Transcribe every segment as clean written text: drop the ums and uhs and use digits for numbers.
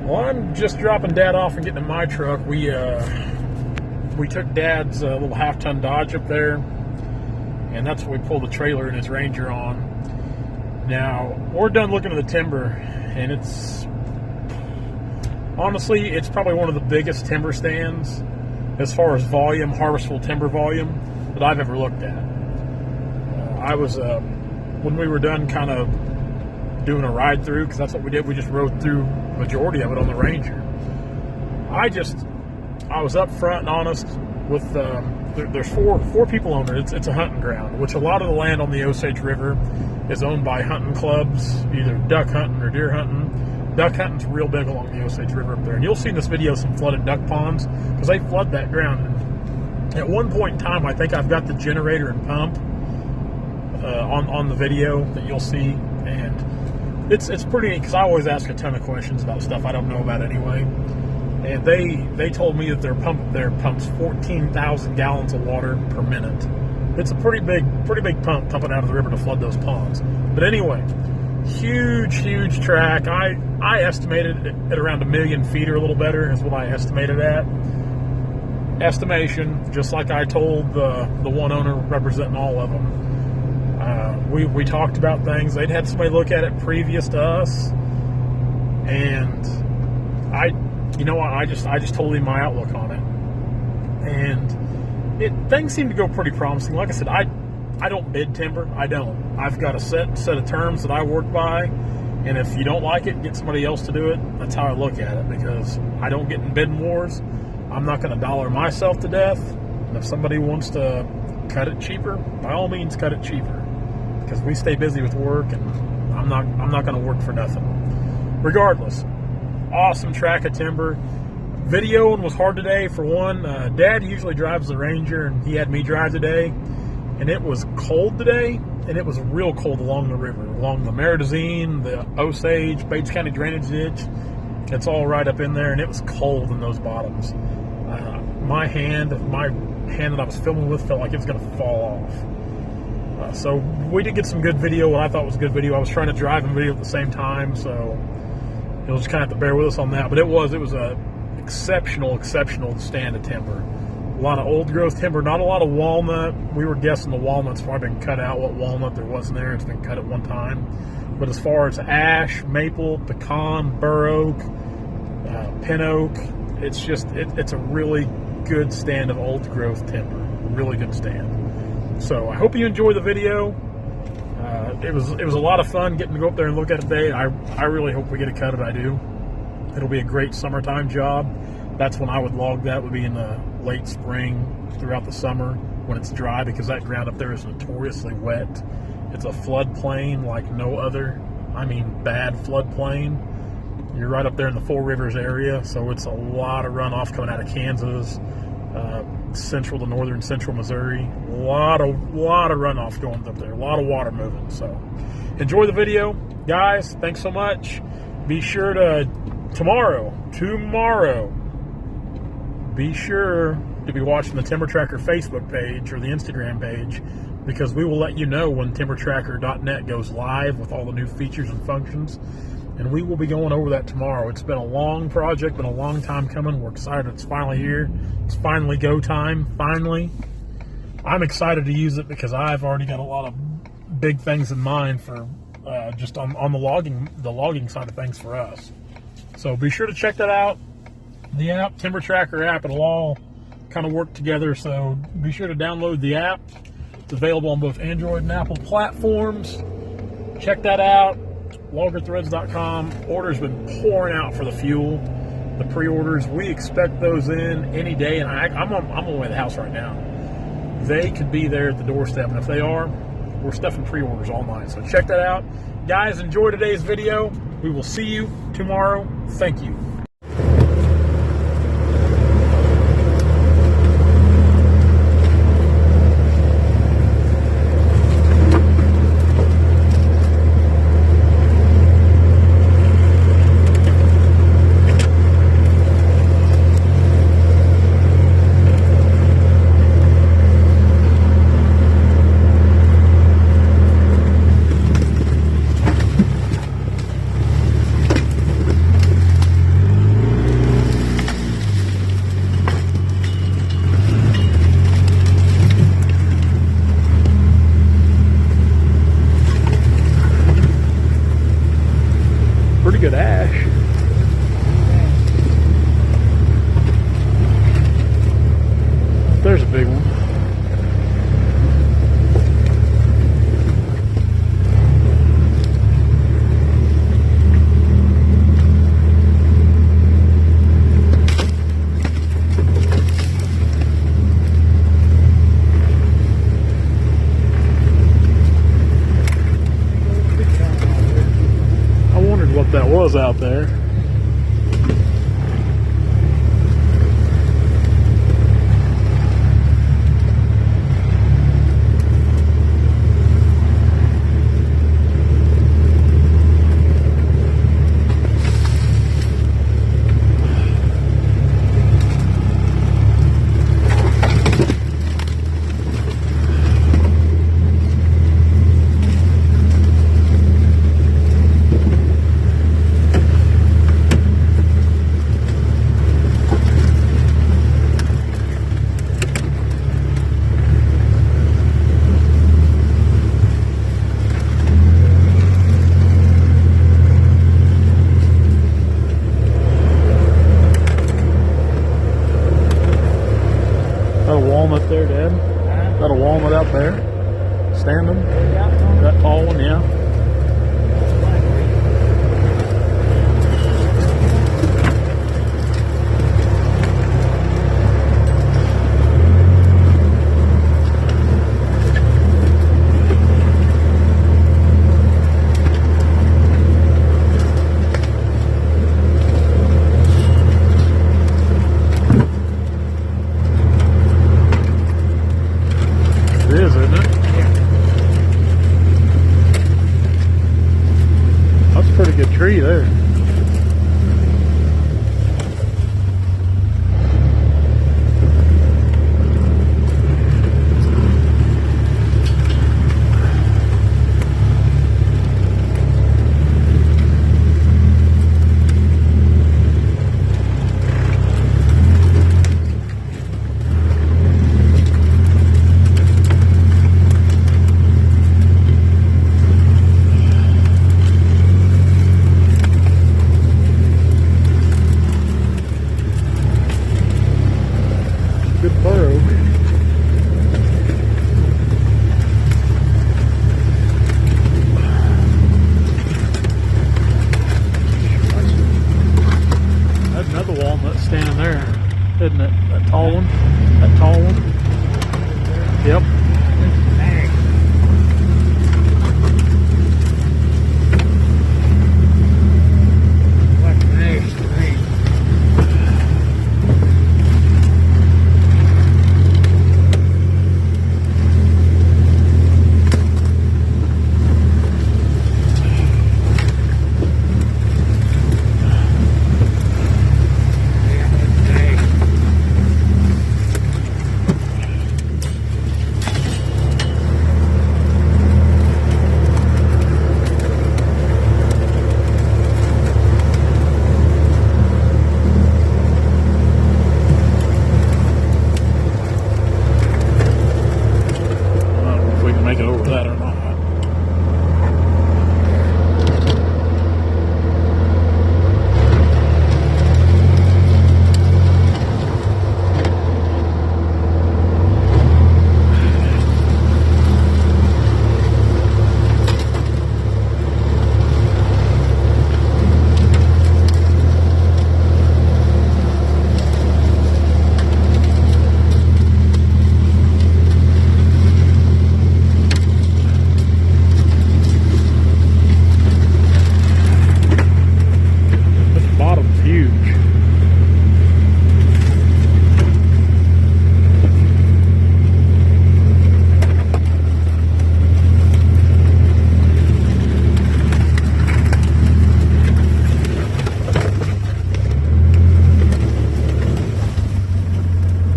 Well, I'm just dropping Dad off and getting in my truck. We took Dad's little half-ton Dodge up there, and that's what we pulled the trailer and his Ranger on. Now, we're done looking at the timber, and it's probably one of the biggest timber stands as far as volume, harvestable timber volume, that I've ever looked at. I was, when we were done kind of doing a ride through, because that's what we did, we just rode through the majority of it on the Ranger. I was up front and honest with, there's four people on it. It's a hunting ground, which a lot of the land on the Osage River is owned by hunting clubs, either duck hunting or deer hunting. Duck hunting's real big along the Osage River up there. And you'll see in this video some flooded duck ponds, because they flood that ground. And at one point in time, I think I've got the generator and pump on the video that you'll see. And it's pretty neat, because I always ask a ton of questions about stuff I don't know about anyway. And they told me that their pump there pumps 14,000 gallons of water per minute. It's a pretty big pump pumping out of the river to flood those ponds. But anyway, huge track. I estimated it at around 1 million feet or a little better is what I estimated at. Estimation, just like I told the one owner representing all of them. We talked about things. They'd had somebody look at it previous to us, and I just told him my outlook on it, and things seem to go pretty promising. Like I said, I don't bid timber. I don't. I've got a set of terms that I work by, and if you don't like it, get somebody else to do it. That's how I look at it, because I don't get in bidding wars. I'm not going to dollar myself to death, and if somebody wants to cut it cheaper, by all means, cut it cheaper, because we stay busy with work, and I'm not going to work for nothing. Regardless, awesome track of timber. Videoing was hard today. For one, Dad usually drives the Ranger, and he had me drive today, and it was cold today, and it was real cold along the river, along the Meridazine, the Osage, Bates County Drainage Ditch. It's all right up in there, and it was cold in those bottoms. My hand that I was filming with felt like it was going to fall off. So we did get some good video, what I thought was good video. I was trying to drive and video at the same time, so you'll just kind of have to bear with us on that. But it was a exceptional stand of timber. A lot of old growth timber, not a lot of walnut. We were guessing the walnut's probably been cut out. What walnut there wasn't there, it's been cut at one time. But as far as ash, maple, pecan, bur oak, pin oak, it's a really good stand of old growth timber. Really good stand. So I hope you enjoy the video. It was a lot of fun getting to go up there and look at it today. I really hope we get to cut it. I do. It'll be a great summertime job. That's when I would log that, would be in the late spring throughout the summer when it's dry, because that ground up there is notoriously wet. It's a floodplain like no other. I mean, bad floodplain. You're right up there in the Four Rivers area, so it's a lot of runoff coming out of Kansas, central to northern central Missouri. A lot of runoff going up there. A lot of water moving. So enjoy the video, guys. Thanks so much. Be sure to tomorrow. Be sure to be watching the Timber Tracker Facebook page or the Instagram page, because we will let you know when timbertracker.net goes live with all the new features and functions. And we will be going over that tomorrow. It's been a long project, been a long time coming. We're excited it's finally here. It's finally go time, finally. I'm excited to use it because I've already got a lot of big things in mind for just on the logging side of things for us. So be sure to check that out. The app, Timber Tracker app, it'll all kind of work together. So be sure to download the app. It's available on both Android and Apple platforms. Check that out. LoggerThreads.com. Orders been pouring out for the fuel. The pre-orders, we expect those in any day, and I'm on my way to the house right now. They could be there at the doorstep, and if they are, we're stuffing pre-orders all night. So check that out. Guys, enjoy today's video. We will see you tomorrow. Thank you. pretty good ash. There's a big one. I wondered what that was out there. Walnut there, Dad? Got a walnut out there? Standing? That tall one, yeah. It is, isn't it? That's a pretty good tree there. Good burrow. That's another walnut standing there, isn't it? That tall one? That tall one? Yep. Make it over that or not.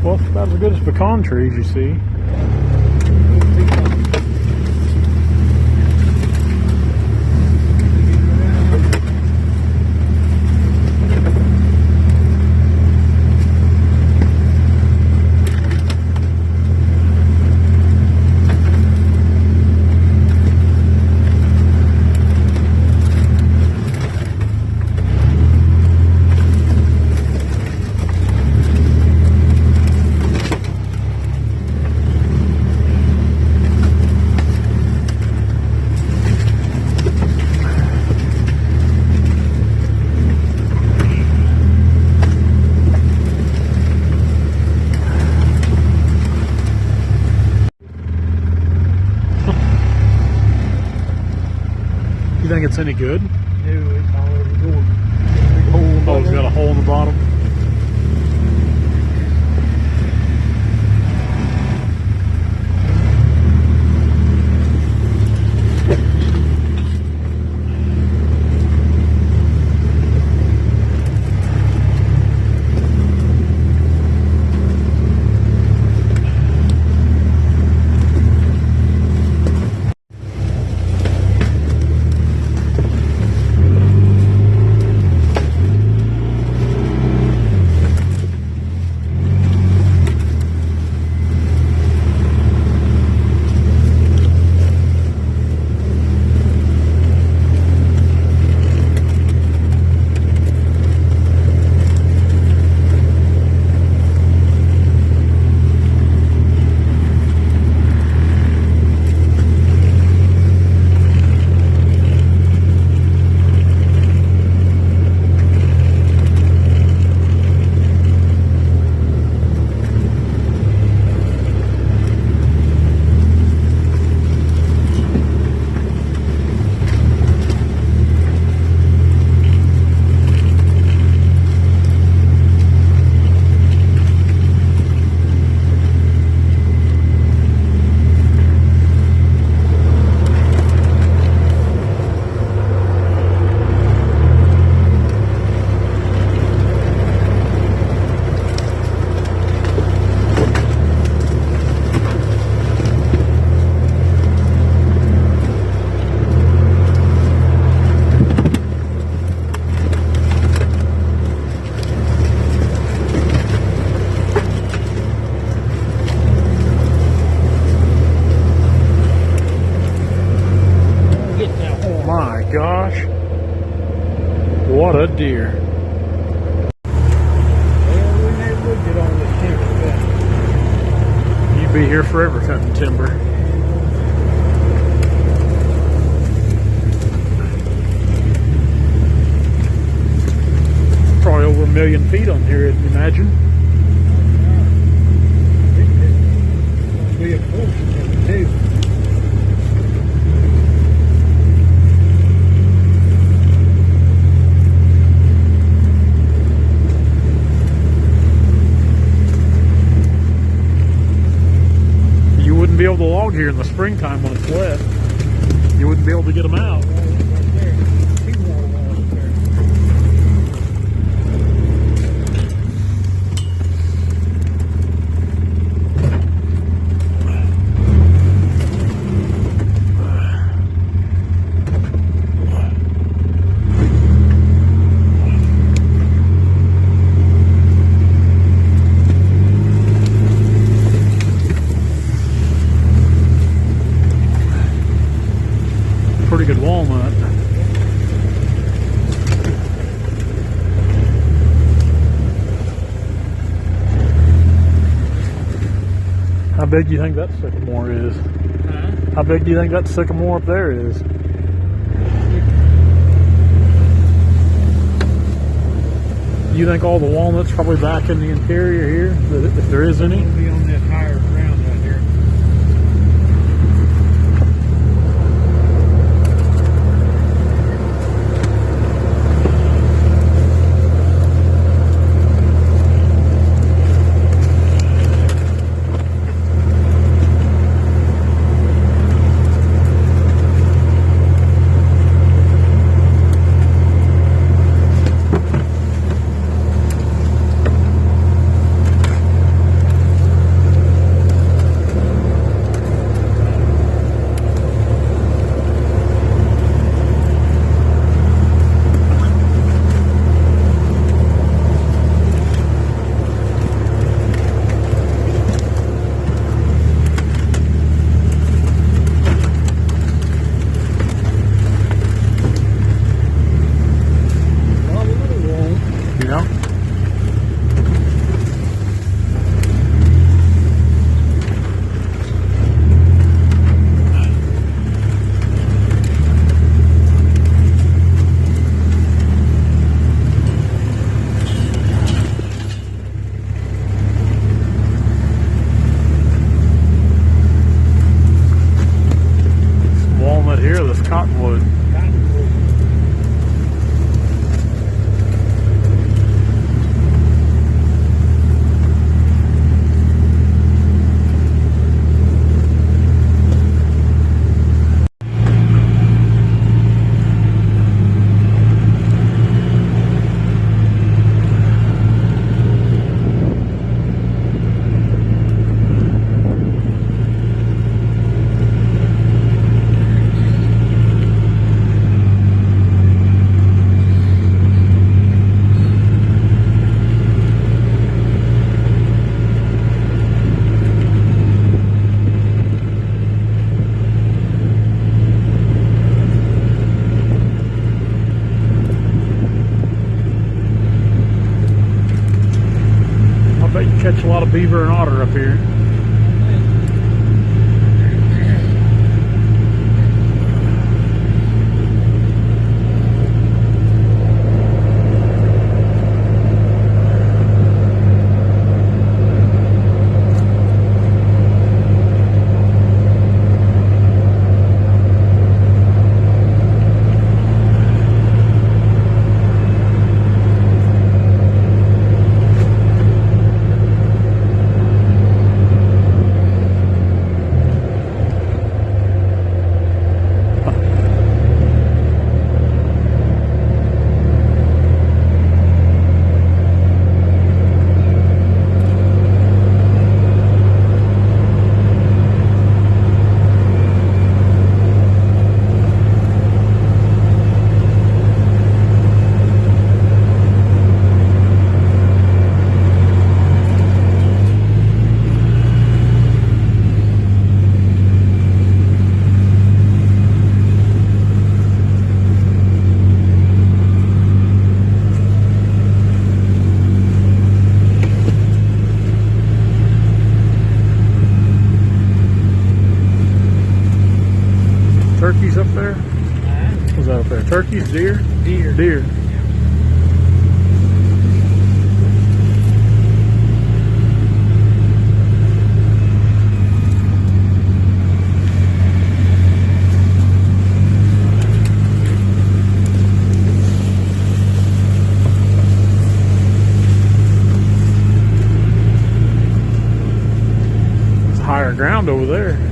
Well, it's about as good as pecan trees, you see. that's any good. No, it's already going. Big hole in the Oh, it's got a hole in the bottom. My gosh. What a deer. Well, we never would get on this timber cut. You'd be here forever cutting timber. Probably over 1 million feet on here, I'd imagine. It's gonna be a portion of it too. You wouldn't be able to log here in the springtime when it's wet. You wouldn't be able to get them out. Right there. Two more ones there. Pretty good walnut. How big do you think that sycamore is? Huh? How big do you think that sycamore up there is? You think all the walnuts probably back in the interior here, if there is any? It'll be on this higher ground right here. a lot of beaver and otter up here. Turkeys up there? What's that up there? Turkeys? Deer? Deer. Deer. It's higher ground over there.